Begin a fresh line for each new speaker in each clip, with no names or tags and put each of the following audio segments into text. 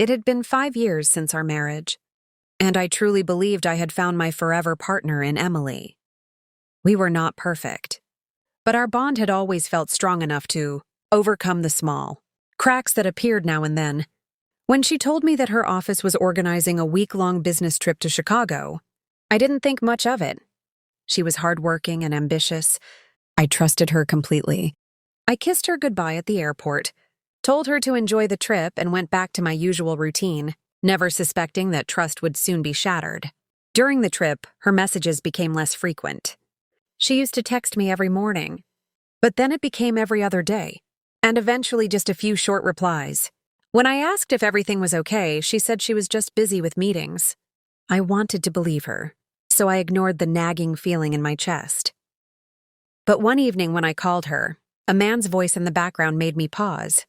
It had been 5 years since our marriage, and I truly believed I had found my forever partner in Emily. We were not perfect, but our bond had always felt strong enough to overcome the small cracks that appeared now and then. When she told me that her office was organizing a week-long business trip to Chicago, I didn't think much of it. She was hardworking and ambitious. I trusted her completely. I kissed her goodbye at the airport, told her to enjoy the trip, and went back to my usual routine, never suspecting that trust would soon be shattered. During the trip, her messages became less frequent. She used to text me every morning, but then it became every other day, and eventually just a few short replies. When I asked if everything was okay, she said she was just busy with meetings. I wanted to believe her, so I ignored the nagging feeling in my chest. But one evening when I called her, a man's voice in the background made me pause.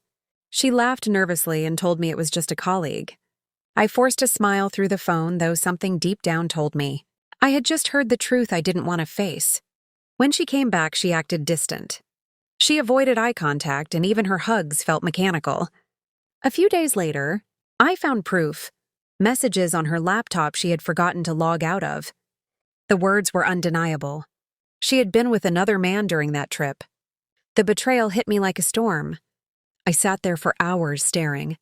She laughed nervously and told me it was just a colleague. I forced a smile through the phone, though something deep down told me I had just heard the truth I didn't want to face. When she came back, she acted distant. She avoided eye contact, and even her hugs felt mechanical. A few days later, I found proof, messages on her laptop she had forgotten to log out of. The words were undeniable. She had been with another man during that trip. The betrayal hit me like a storm. I sat there for hours staring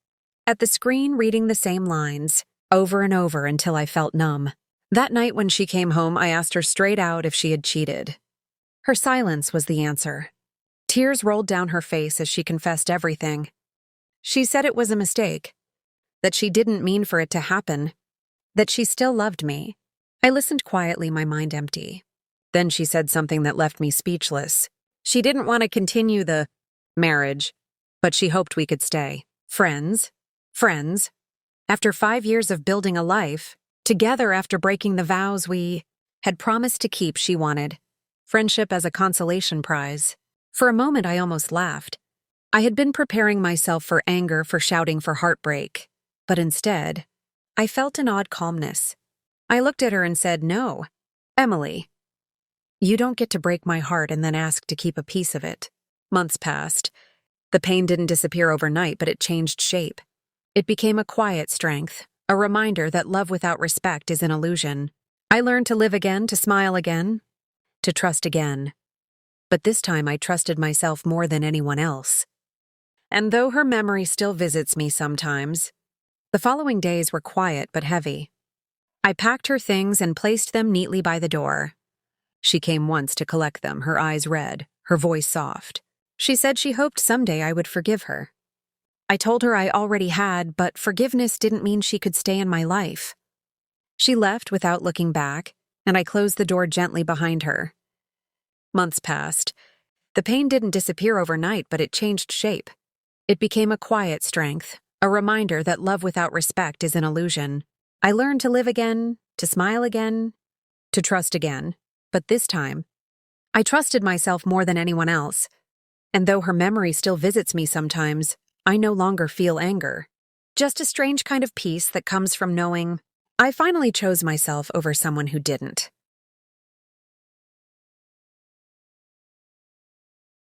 at the screen, reading the same lines over and over until I felt numb. That night when she came home, I asked her straight out if she had cheated. Her silence was the answer. Tears rolled down her face as she confessed everything. She said it was a mistake, that she didn't mean for it to happen, that she still loved me. I listened quietly, my mind empty. Then she said something that left me speechless. She didn't want to continue the marriage, but she hoped we could stay friends. After 5 years of building a life, together after breaking the vows we had promised to keep, she wanted friendship as a consolation prize. For a moment, I almost laughed. I had been preparing myself for anger, for shouting, for heartbreak. But instead, I felt an odd calmness. I looked at her and said, "No, Emily, you don't get to break my heart and then ask to keep a piece of it." Months passed. The pain didn't disappear overnight, but it changed shape. It became a quiet strength, a reminder that love without respect is an illusion. I learned to live again, to smile again, to trust again. But this time I trusted myself more than anyone else. And though her memory still visits me sometimes, the following days were quiet but heavy. I packed her things and placed them neatly by the door. She came once to collect them, her eyes red, her voice soft. She said she hoped someday I would forgive her. I told her I already had, but forgiveness didn't mean she could stay in my life. She left without looking back, and I closed the door gently behind her. Months passed. The pain didn't disappear overnight, but it changed shape. It became a quiet strength, a reminder that love without respect is an illusion. I learned to live again, to smile again, to trust again. But this time, I trusted myself more than anyone else. And though her memory still visits me sometimes, I no longer feel anger. Just a strange kind of peace that comes from knowing I finally chose myself over someone who didn't.